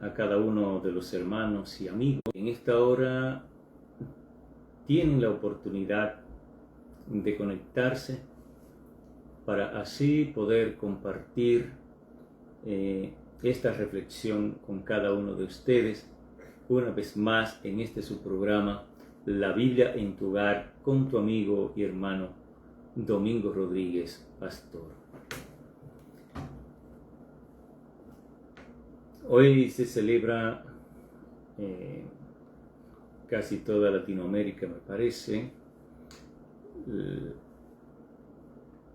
a cada uno de los hermanos y amigos. En esta hora tienen la oportunidad de conectarse para así poder compartir esta reflexión con cada uno de ustedes una vez más en este su programa La Biblia en tu hogar con tu amigo y hermano Domingo Rodríguez, pastor. Hoy se celebra casi toda Latinoamérica, me parece,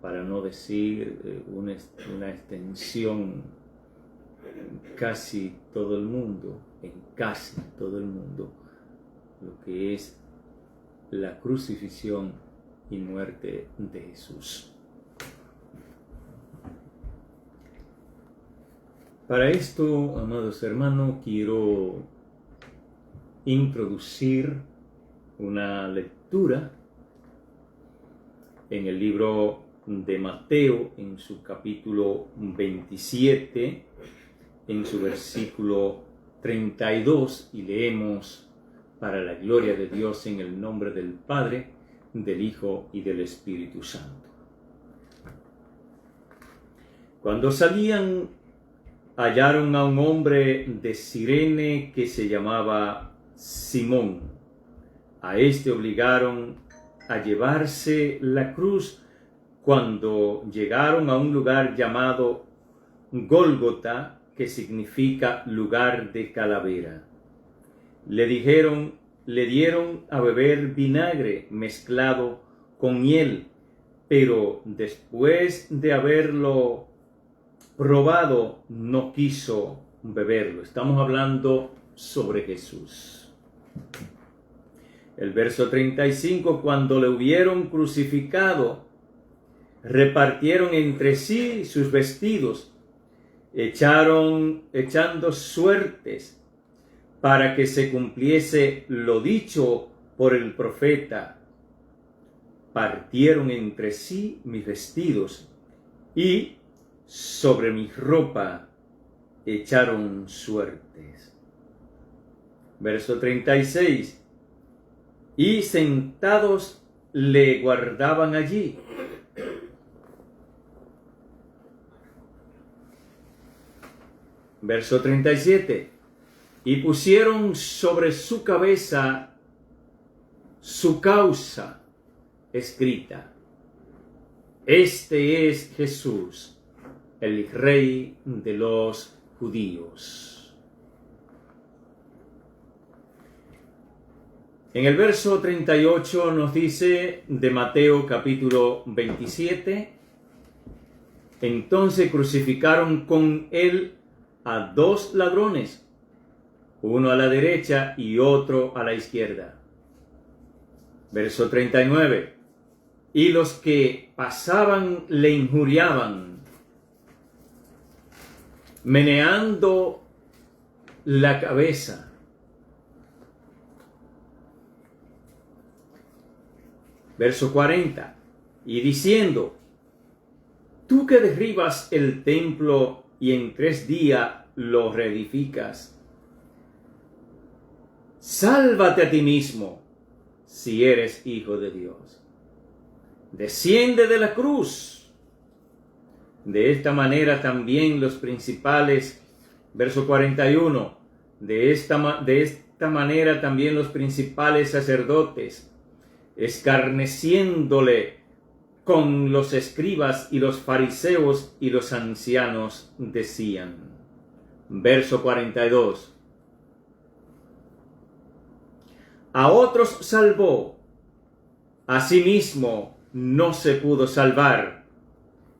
para no decir una extensión en casi todo el mundo, lo que es la crucifixión y muerte de Jesús. Para esto, amados hermanos, quiero introducir una lectura en el libro de Mateo, en su capítulo 27, en su versículo 32, y leemos: para la gloria de Dios, en el nombre del Padre, del Hijo y del Espíritu Santo. Cuando salían, hallaron a un hombre de Cirene que se llamaba Simón. A este obligaron a llevarse la cruz. Cuando llegaron a un lugar llamado Gólgota, que significa lugar de calavera, le dieron a beber vinagre mezclado con hiel, pero después de haberlo probado no quiso beberlo. Estamos hablando sobre Jesús. El verso 35, cuando le hubieron crucificado, repartieron entre sí sus vestidos, echando suertes para que se cumpliese lo dicho por el profeta. Partieron entre sí mis vestidos y sobre mi ropa echaron suertes. Verso 36. Y sentados le guardaban allí. Verso 37. Y pusieron sobre su cabeza su causa escrita: Este es Jesús, el Rey de los judíos. En el verso 38 nos dice de Mateo capítulo 27, entonces crucificaron con él a dos ladrones, uno a la derecha y otro a la izquierda. Verso 39, y los que pasaban le injuriaban, meneando la cabeza. Verso 40, y diciendo: tú que derribas el templo y en 3 días lo reedificas, sálvate a ti mismo, si eres hijo de Dios. Desciende de la cruz. De esta manera también los principales, verso 41, de esta manera también los principales sacerdotes, escarneciéndole con los escribas y los fariseos y los ancianos, decían. Verso 42. A otros salvó, a sí mismo no se pudo salvar.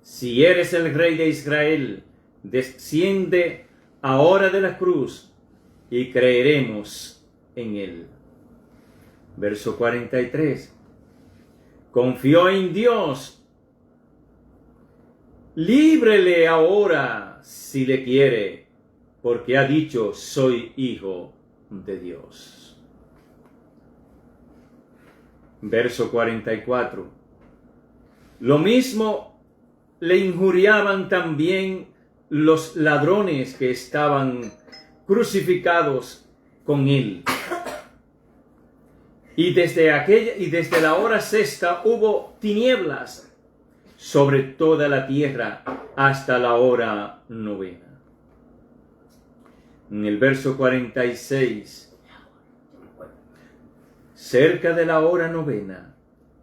Si eres el Rey de Israel, desciende ahora de la cruz y creeremos en él. Verso 43. Confió en Dios. Líbrele ahora si le quiere, porque ha dicho: soy hijo de Dios. Verso 44. Lo mismo le injuriaban también los ladrones que estaban crucificados con él. Y desde la hora sexta hubo tinieblas sobre toda la tierra hasta la hora novena. En el verso 46, cerca de la hora novena,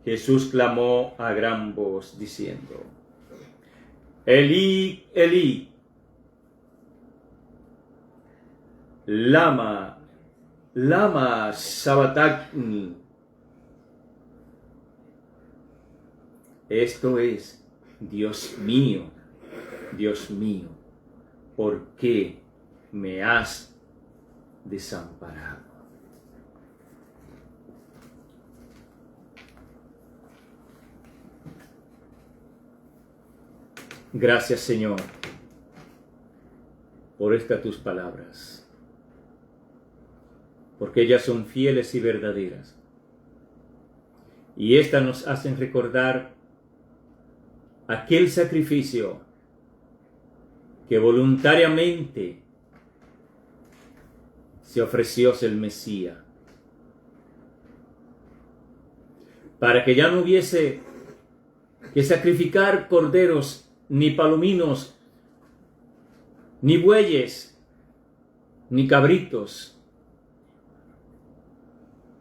Jesús clamó a gran voz diciendo: Elí, Elí, lama sabactani. Esto es: Dios mío, ¿por qué me has desamparado? Gracias, Señor, por estas tus palabras, porque ellas son fieles y verdaderas, y estas nos hacen recordar aquel sacrificio que voluntariamente se ofreció el Mesías, para que ya no hubiese que sacrificar corderos, ni palominos, ni bueyes, ni cabritos,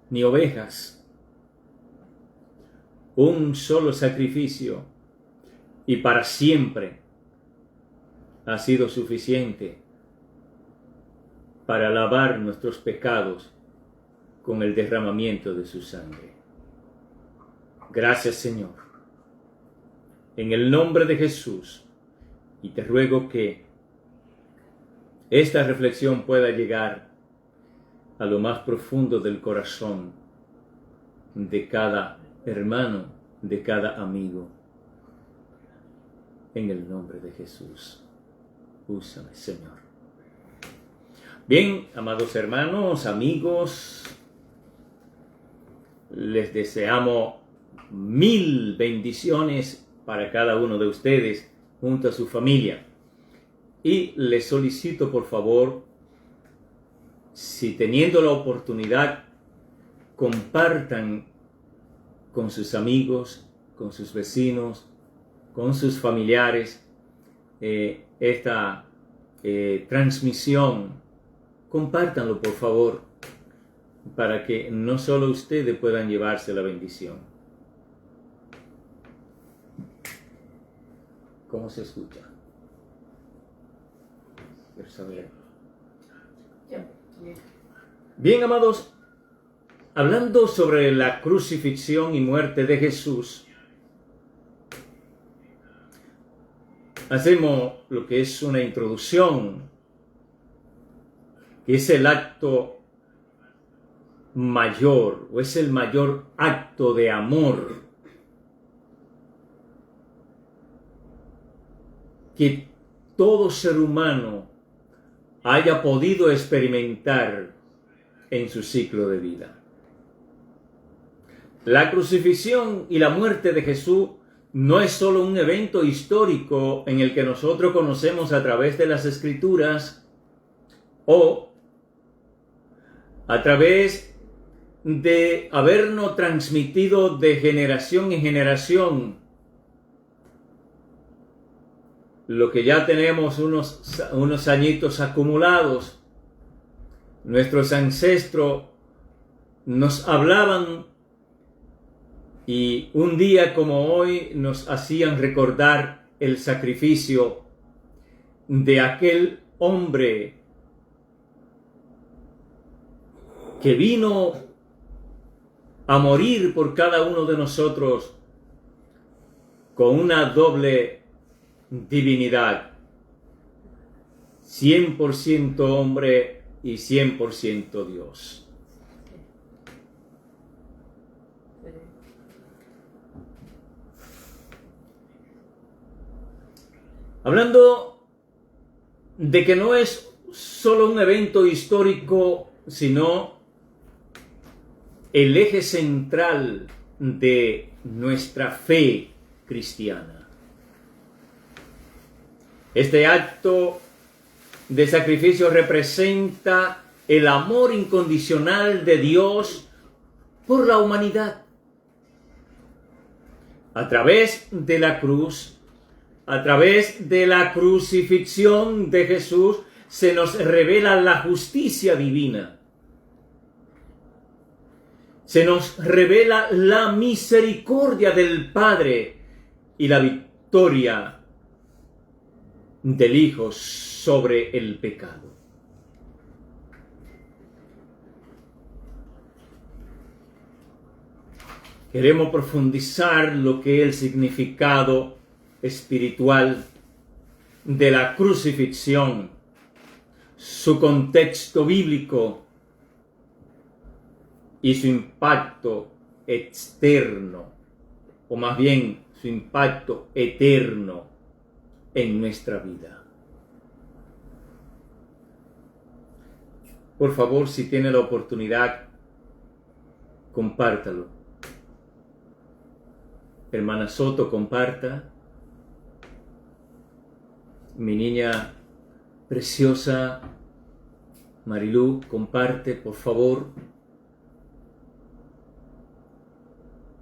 ni ovejas. Un solo sacrificio, y para siempre, ha sido suficiente para lavar nuestros pecados con el derramamiento de su sangre. Gracias, Señor, en el nombre de Jesús, y te ruego que esta reflexión pueda llegar a lo más profundo del corazón de cada hermano, de cada amigo. En el nombre de Jesús, úsame, Señor. Bien, amados hermanos, amigos, les deseamos 1000 bendiciones para cada uno de ustedes junto a su familia. Y les solicito, por favor, si teniendo la oportunidad, compartan con sus amigos, con sus vecinos, con sus familiares esta transmisión. Compártanlo, por favor, para que no solo ustedes puedan llevarse la bendición. ¿Cómo se escucha? Quiero saber. Bien, amados, hablando sobre la crucifixión y muerte de Jesús, hacemos lo que es una introducción, que es el acto mayor, o es el mayor acto de amor que todo ser humano haya podido experimentar en su ciclo de vida. La crucifixión y la muerte de Jesús no es solo un evento histórico en el que nosotros conocemos a través de las Escrituras o a través de habernos transmitido de generación en generación lo que ya tenemos unos añitos acumulados. Nuestros ancestros nos hablaban y un día como hoy nos hacían recordar el sacrificio de aquel hombre que vino a morir por cada uno de nosotros con una doble divinidad, 100% hombre y 100% Dios. Hablando de que no es solo un evento histórico, sino el eje central de nuestra fe cristiana. Este acto de sacrificio representa el amor incondicional de Dios por la humanidad. A través de la cruz, a través de la crucifixión de Jesús, se nos revela la justicia divina. Se nos revela la misericordia del Padre y la victoria del Hijo sobre el pecado. Queremos profundizar lo que es el significado espiritual de la crucifixión, su contexto bíblico y su impacto externo, o más bien su impacto eterno en nuestra vida. Por favor, si tiene la oportunidad, compártalo. Hermana Soto, comparta. Mi niña preciosa, Marilú, comparte, por favor.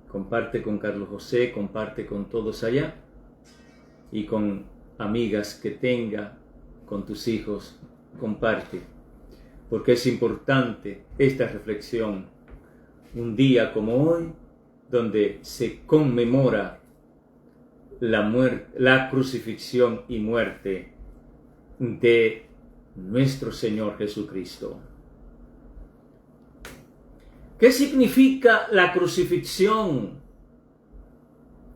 Comparte con Carlos José, comparte con todos allá y con amigas que tenga, con tus hijos, comparte. Porque es importante esta reflexión un día como hoy, donde se conmemora la crucifixión y muerte de nuestro Señor Jesucristo. ¿Qué significa la crucifixión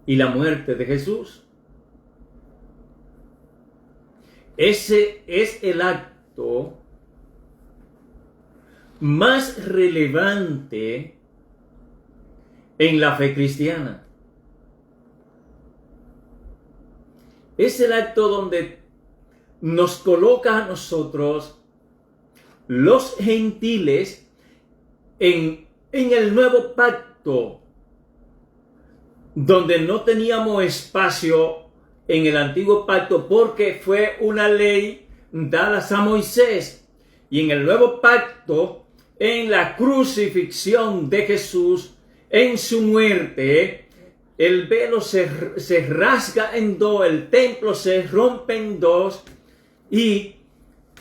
y la muerte de Jesús? Ese es el acto más relevante en la fe cristiana. Es el acto donde nos coloca a nosotros, los gentiles, en el nuevo pacto, donde no teníamos espacio en el antiguo pacto porque fue una ley dada a Moisés. Y en el nuevo pacto, en la crucifixión de Jesús, en su muerte, el velo se rasga en dos, el templo se rompe en dos, y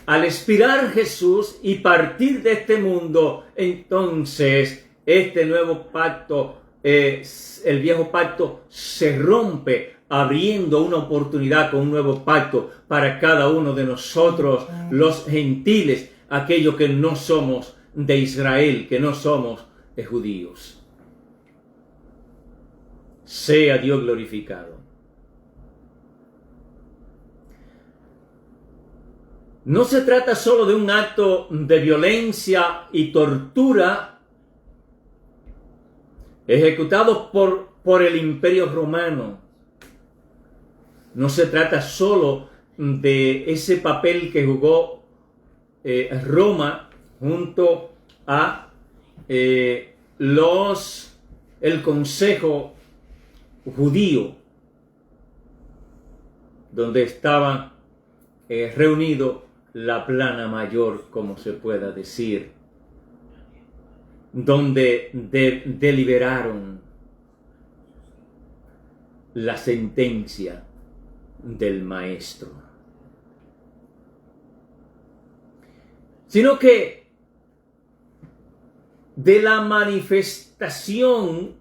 al expirar Jesús y partir de este mundo, entonces este nuevo pacto, el viejo pacto, se rompe, abriendo una oportunidad con un nuevo pacto para cada uno de nosotros, los gentiles, aquellos que no somos de Israel, que no somos judíos. Sea Dios glorificado. No se trata solo de un acto de violencia y tortura ejecutado por el Imperio Romano. No se trata solo de ese papel que jugó Roma junto a el Consejo Judío, donde estaban reunidos la plana mayor, como se pueda decir, donde deliberaron la sentencia del maestro, sino que de la manifestación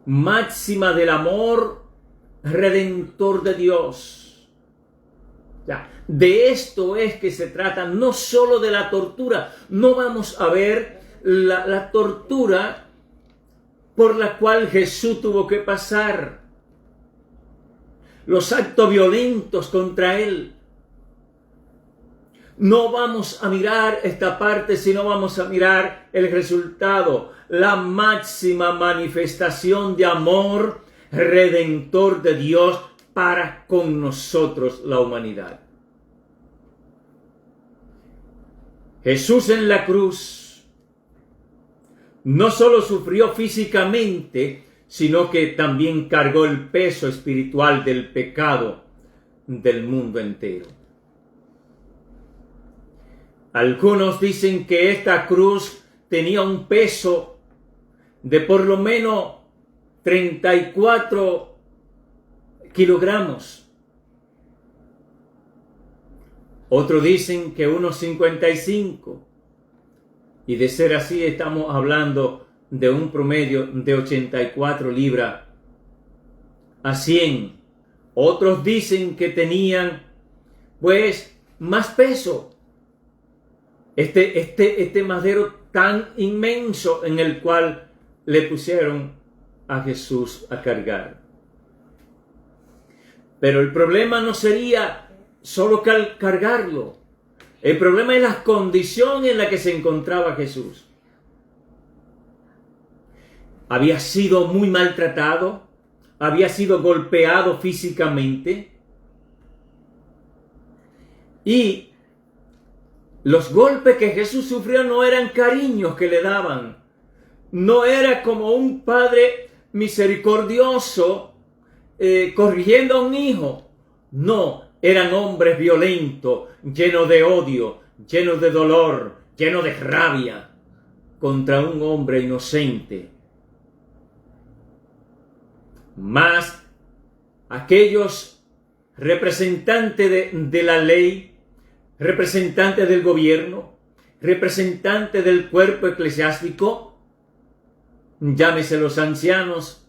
máxima del amor redentor de Dios. De esto es que se trata, no solo de la tortura. No vamos a ver la tortura por la cual Jesús tuvo que pasar, los actos violentos contra él. No vamos a mirar esta parte, sino vamos a mirar el resultado, la máxima manifestación de amor redentor de Dios para con nosotros, la humanidad. Jesús en la cruz no solo sufrió físicamente, sino que también cargó el peso espiritual del pecado del mundo entero. Algunos dicen que esta cruz tenía un peso de por lo menos 34 kilogramos. Otros dicen que unos 55. Y de ser así estamos hablando de un promedio de 84 libras a 100. Otros dicen que tenían pues más peso. Este madero tan inmenso en el cual le pusieron a Jesús a cargar. Pero el problema no sería solo cargarlo. El problema es la condición en la que se encontraba Jesús. Había sido muy maltratado, había sido golpeado físicamente y los golpes que Jesús sufrió no eran cariños que le daban, no era como un padre misericordioso corrigiendo a un hijo, no, eran hombres violentos, llenos de odio, llenos de dolor, llenos de rabia contra un hombre inocente. Mas aquellos representantes de la ley, representantes del gobierno, representantes del cuerpo eclesiástico, llámese los ancianos,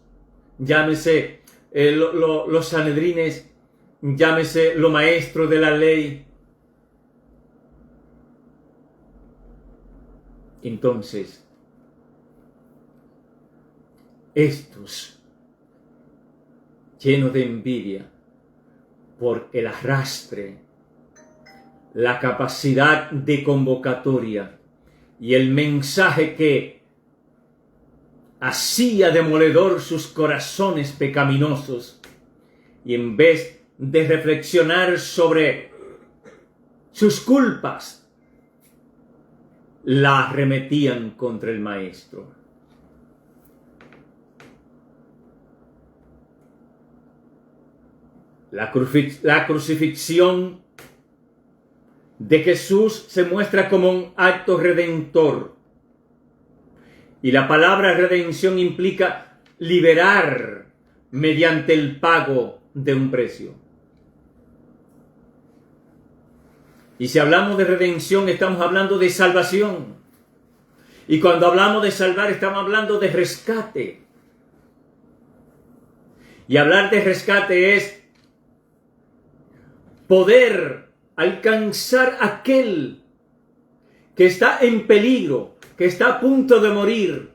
llámese los sanedrines, llámese los maestros de la ley. Entonces, estos, llenos de envidia por el arrastre, la capacidad de convocatoria y el mensaje que hacía demoledor sus corazones pecaminosos, y en vez de reflexionar sobre sus culpas, la arremetían contra el Maestro. La crucifixión de Jesús se muestra como un acto redentor. Y la palabra redención implica liberar mediante el pago de un precio. Y si hablamos de redención, estamos hablando de salvación. Y cuando hablamos de salvar, estamos hablando de rescate. Y hablar de rescate es poder alcanzar a aquel que está en peligro, que está a punto de morir.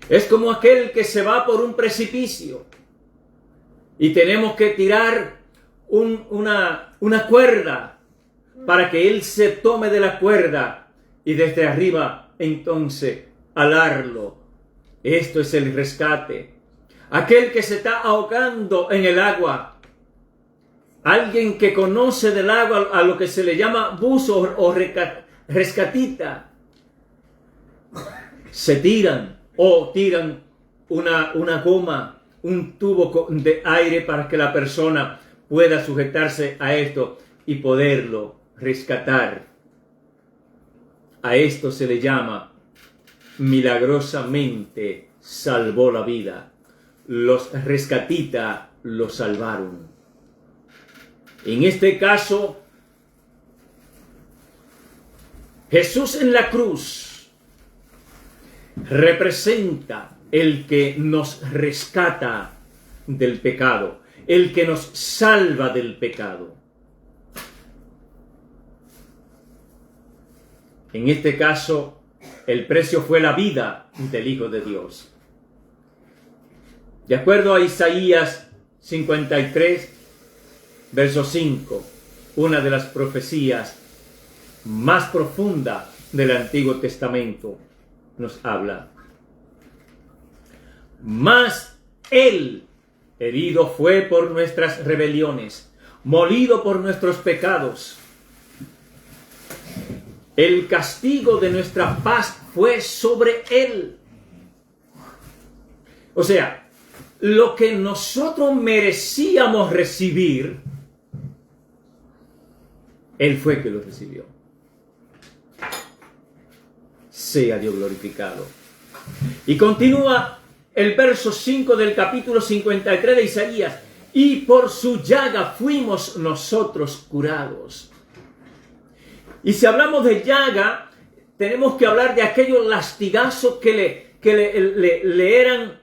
Es como aquel que se va por un precipicio y tenemos que tirar una cuerda para que él se tome de la cuerda y desde arriba entonces alarlo. Esto es el rescate. Aquel que se está ahogando en el agua, alguien que conoce del agua a lo que se le llama buzo o rescatita, se tiran una goma, un tubo de aire para que la persona pueda sujetarse a esto y poderlo rescatar. A esto se le llama milagrosamente salvó la vida. Los rescatitas lo salvaron. En este caso, Jesús en la cruz representa el que nos rescata del pecado, el que nos salva del pecado. En este caso, el precio fue la vida del Hijo de Dios. De acuerdo a Isaías 53, verso 5, una de las profecías más profundas del Antiguo Testamento, nos habla. Mas Él herido fue por nuestras rebeliones, molido por nuestros pecados. El castigo de nuestra paz fue sobre Él. O sea, lo que nosotros merecíamos recibir, Él fue que lo recibió. sea Dios glorificado. Y continúa el verso 5 del capítulo 53 de Isaías. Y por su llaga fuimos nosotros curados. Y si hablamos de llaga, tenemos que hablar de aquellos lastigazos que le eran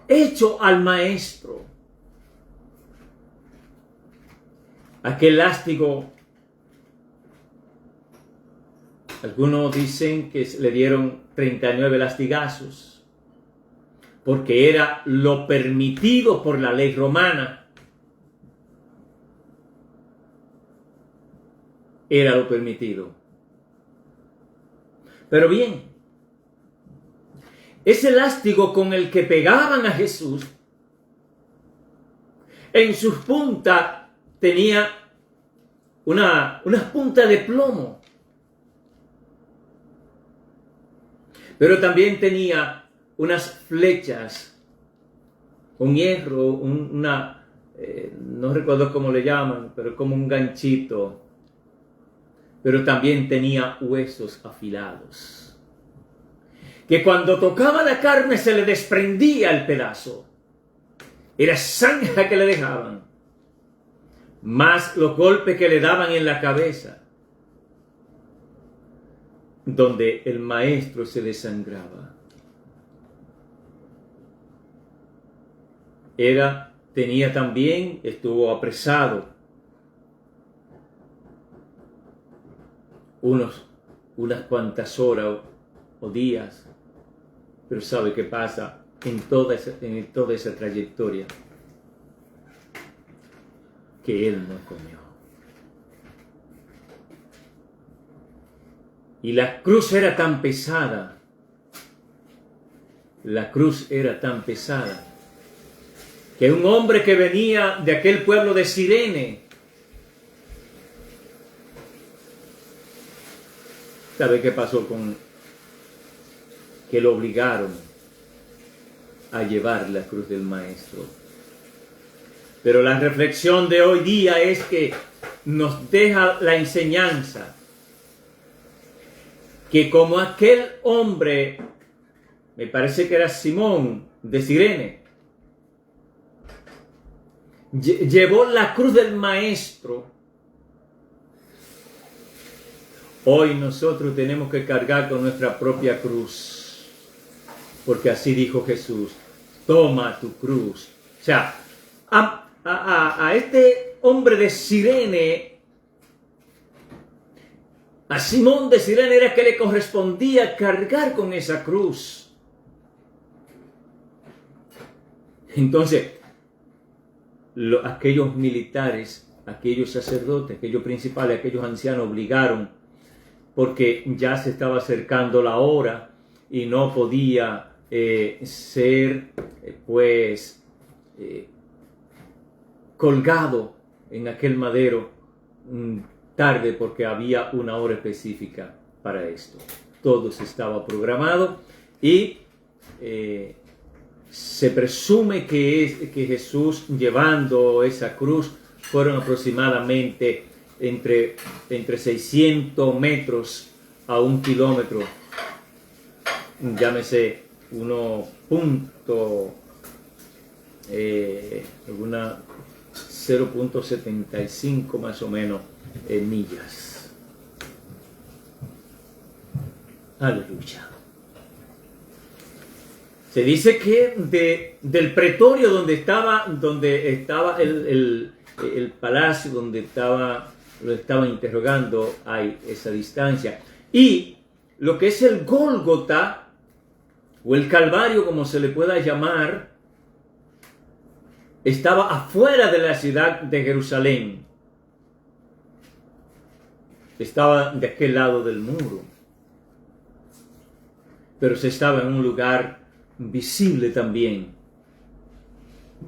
hechos al maestro. Aquel lástigo, algunos dicen que le dieron 39 lastigazos, porque era lo permitido por la ley romana. Era lo permitido. Pero bien, ese lástigo con el que pegaban a Jesús, en sus puntas tenía una punta de plomo. Pero también tenía unas flechas, un hierro, no recuerdo cómo le llaman, pero como un ganchito. Pero también tenía huesos afilados, que cuando tocaba la carne se le desprendía el pedazo. Era sangre que le dejaban, más los golpes que le daban en la cabeza, donde el maestro se desangraba. Tenía también, estuvo apresado unas cuantas horas o días, pero ¿sabe qué pasa en toda esa trayectoria? Que él no comió. Y la cruz era tan pesada, que un hombre que venía de aquel pueblo de Cirene, ¿sabe qué pasó que lo obligaron a llevar la cruz del maestro? Pero la reflexión de hoy día es que nos deja la enseñanza que como aquel hombre, me parece que era Simón de Cirene, llevó la cruz del maestro, hoy nosotros tenemos que cargar con nuestra propia cruz, porque así dijo Jesús: toma tu cruz. O sea, a este hombre de Cirene, a Simón de Cirene, era que le correspondía cargar con esa cruz. Entonces, aquellos militares, aquellos sacerdotes, aquellos principales, aquellos ancianos obligaron, porque ya se estaba acercando la hora y no podía ser colgado en aquel madero tarde, porque había una hora específica para esto. Todo se estaba programado y se presume que Jesús, llevando esa cruz, fueron aproximadamente entre 600 metros a 1 kilómetro, llámese 0.75 más o menos millas. Aleluya. Se dice que del pretorio donde estaba el palacio, donde lo estaban interrogando, hay esa distancia. Y lo que es el Gólgota, o el Calvario, como se le pueda llamar, estaba afuera de la ciudad de Jerusalén. Estaba de aquel lado del muro. Pero se estaba en un lugar visible también,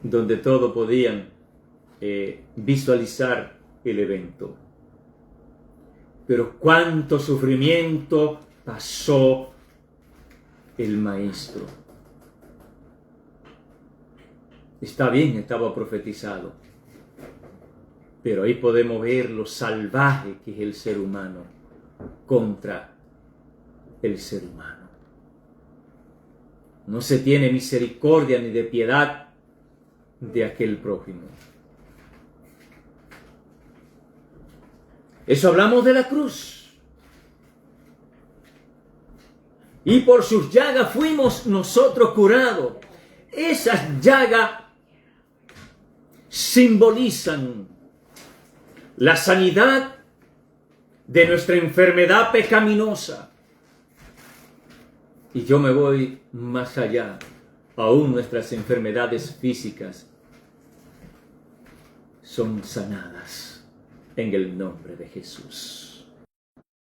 donde todos podían visualizar el evento. Pero cuánto sufrimiento pasó el maestro. Está bien, estaba profetizado, pero ahí podemos ver lo salvaje que es el ser humano contra el ser humano. No se tiene misericordia ni de piedad de aquel prójimo. Eso hablamos de la cruz. Y por sus llagas fuimos nosotros curados. Esas llagas simbolizan la sanidad de nuestra enfermedad pecaminosa. Y yo me voy más allá. Aún nuestras enfermedades físicas son sanadas en el nombre de Jesús.